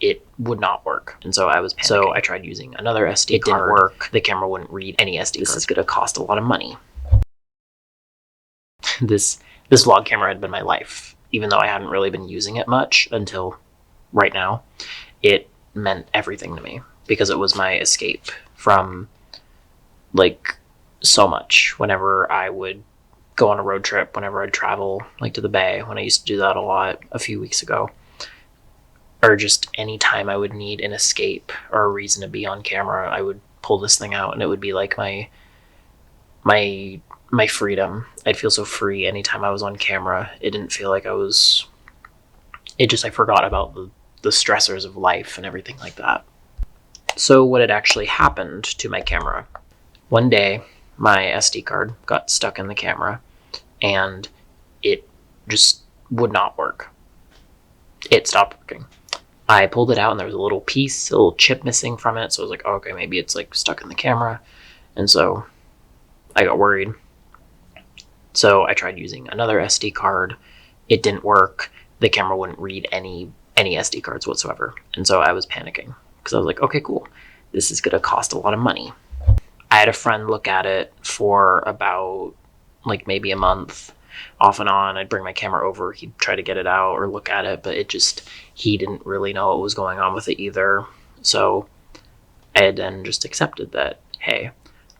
it would not work. And so I was panicking. So I tried using another SD card. It didn't work. The camera wouldn't read any SD card. This is going to cost a lot of money. This vlog camera had been my life, even though I hadn't really been using it much until right now. It meant everything to me because it was my escape from like so much. Whenever I would go on a road trip, whenever I'd travel like to the Bay, when I used to do that a lot a few weeks ago, or just any time I would need an escape or a reason to be on camera, I would pull this thing out and it would be like my freedom. I'd feel so free anytime I was on camera. It didn't feel like I forgot about the stressors of life and everything like that. So what had actually happened to my camera? One day, my SD card got stuck in the camera and it just would not work. It stopped working. I pulled it out and there was a little piece, a little chip missing from it. So I was like, oh, okay, maybe it's like stuck in the camera. And so I got worried. So I tried using another SD card. It didn't work. The camera wouldn't read any SD cards whatsoever. And so I was panicking because I was like, okay, cool. This is going to cost a lot of money. I had a friend look at it for about like maybe a month off and on. I'd bring my camera over. He'd try to get it out or look at it, but he didn't really know what was going on with it either. So I had then just accepted that, hey,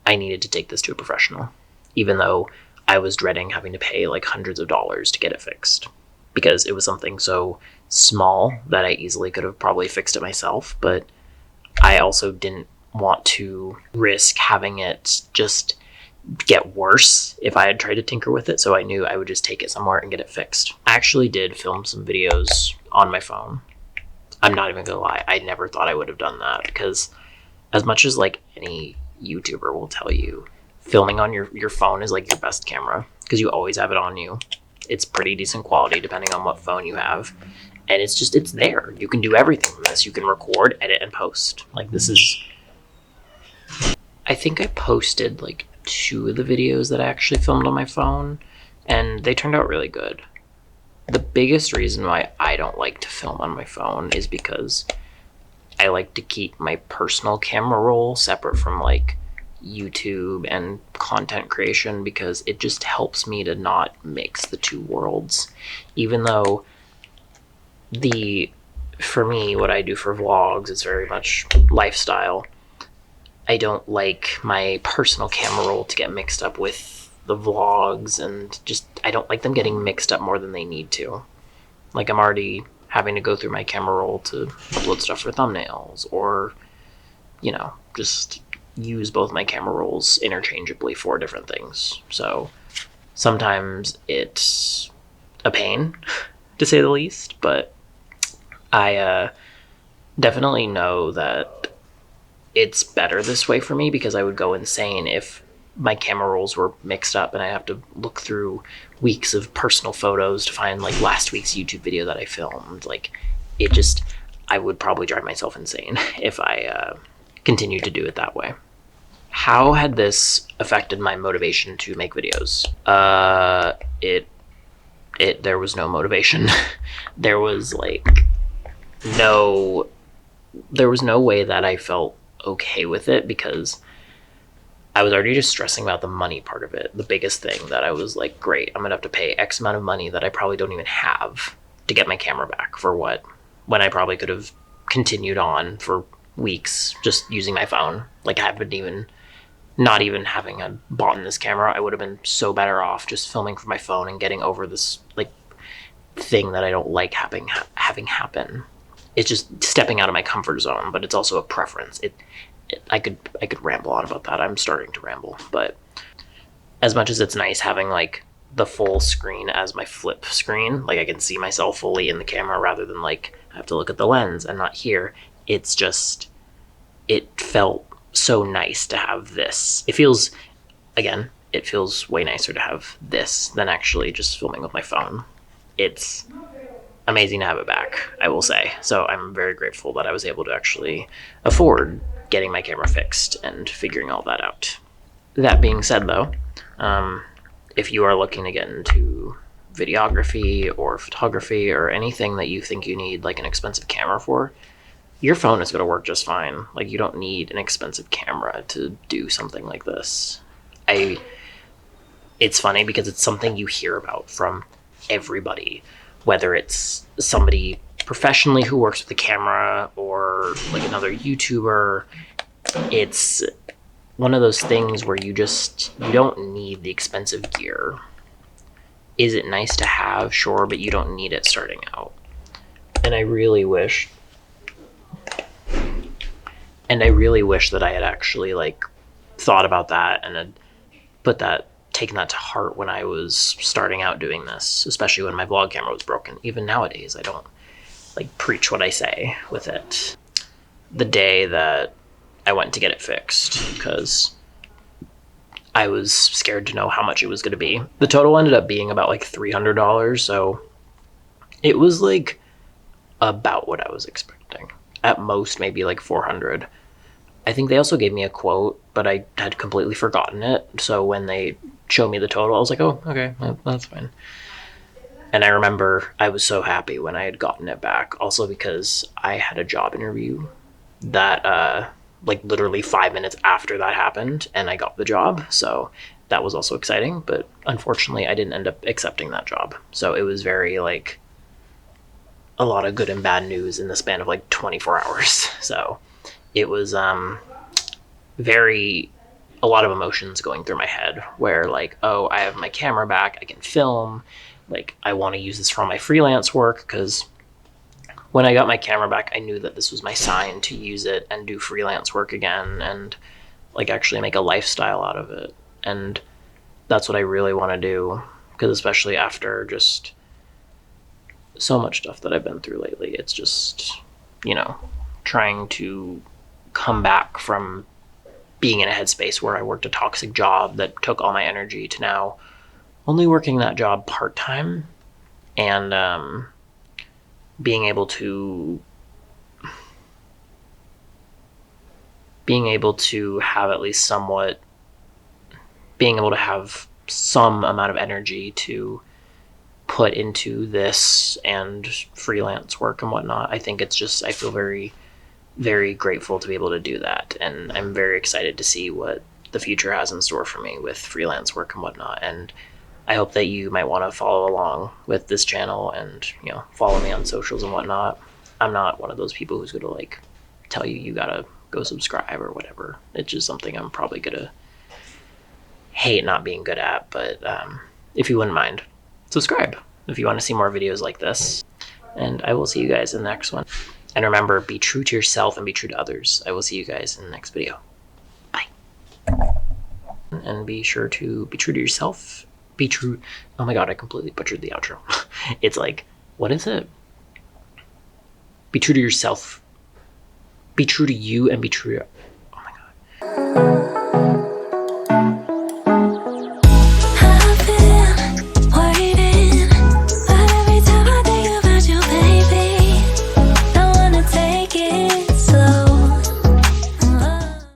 I needed to take this to a professional, even though I was dreading having to pay like hundreds of dollars to get it fixed because it was something so small that I easily could have probably fixed it myself. But I also didn't want to risk having it just get worse if I had tried to tinker with it. So I knew I would just take it somewhere and get it fixed. I actually did film some videos on my phone. I'm not even gonna lie. I never thought I would have done that because as much as like any YouTuber will tell you, filming on your phone is like your best camera because you always have it on you. It's pretty decent quality depending on what phone you have. And it's there. You can do everything from this. You can record, edit, and post. Like this is... I think I posted like 2 of the videos that I actually filmed on my phone and they turned out really good. The biggest reason why I don't like to film on my phone is because I like to keep my personal camera roll separate from like YouTube and content creation because it just helps me to not mix the two worlds. Even though for me, what I do for vlogs is very much lifestyle. I don't like my personal camera roll to get mixed up with the vlogs and just, I don't like them getting mixed up more than they need to. Like I'm already having to go through my camera roll to upload stuff for thumbnails or, just use both my camera rolls interchangeably for different things. So sometimes it's a pain to say the least, but I definitely know that it's better this way for me because I would go insane if my camera rolls were mixed up and I have to look through weeks of personal photos to find like last week's YouTube video that I filmed. Like I would probably drive myself insane if I continued to do it that way. How had this affected my motivation to make videos? There was no motivation. There was no way that I felt okay with it because I was already just stressing about the money part of it. The biggest thing that I was like, great, I'm gonna have to pay X amount of money that I probably don't even have to get my camera back for what? When I probably could have continued on for weeks just using my phone. Like I haven't even, not even having bought this camera, I would have been so better off just filming from my phone and getting over this like thing that I don't like having happen. It's just stepping out of my comfort zone, but it's also a preference. I could ramble on about that. I'm starting to ramble, but as much as it's nice having like the full screen as my flip screen, like I can see myself fully in the camera rather than like I have to look at the lens and not here. It's just, it felt so nice to have this. It feels way nicer to have this than actually just filming with my phone. It's amazing to have it back, I will say. So I'm very grateful that I was able to actually afford getting my camera fixed and figuring all that out. That being said though, if you are looking to get into videography or photography or anything that you think you need like an expensive camera for, your phone is going to work just fine. Like, you don't need an expensive camera to do something like this. It's funny because it's something you hear about from everybody, whether it's somebody professionally who works with the camera or like another YouTuber. It's one of those things where you don't need the expensive gear. Is it nice to have? Sure, but you don't need it starting out. And I really wish that I had actually like thought about that and had taken that to heart when I was starting out doing this, especially when my vlog camera was broken. Even nowadays, I don't like preach what I say with it. The day that I went to get it fixed, because I was scared to know how much it was going to be. The total ended up being about like $300, so it was like about what I was expecting. At most, maybe like $400. I think they also gave me a quote, but I had completely forgotten it. So when they showed me the total, I was like, oh, okay, that's fine. And I remember I was so happy when I had gotten it back. Also because I had a job interview that, like literally 5 minutes after that happened, and I got the job. So that was also exciting. But unfortunately, I didn't end up accepting that job. So it was very like a lot of good and bad news in the span of like 24 hours. So it was a lot of emotions going through my head where like, oh, I have my camera back, I can film, like I want to use this for my freelance work, because when I got my camera back, I knew that this was my sign to use it and do freelance work again and like actually make a lifestyle out of it. And that's what I really want to do, because especially after just so much stuff that I've been through lately, it's just, trying to come back from being in a headspace where I worked a toxic job that took all my energy to now only working that job part-time and being able to have at least somewhat, being able to have some amount of energy to put into this and freelance work and whatnot. I think it's just, I feel very, very grateful to be able to do that. And I'm very excited to see what the future has in store for me with freelance work and whatnot. And I hope that you might want to follow along with this channel and, follow me on socials and whatnot. I'm not one of those people who's going to like tell you gotta go subscribe or whatever. It's just something I'm probably going to hate not being good at. But if you wouldn't mind, subscribe if you want to see more videos like this. And I will see you guys in the next one. And remember, be true to yourself and be true to others. I will see you guys in the next video. Bye. And be sure to be true to yourself. Be true. Oh my God, I completely butchered the outro. It's like, what is it? Be true to yourself. Be true to you and be true to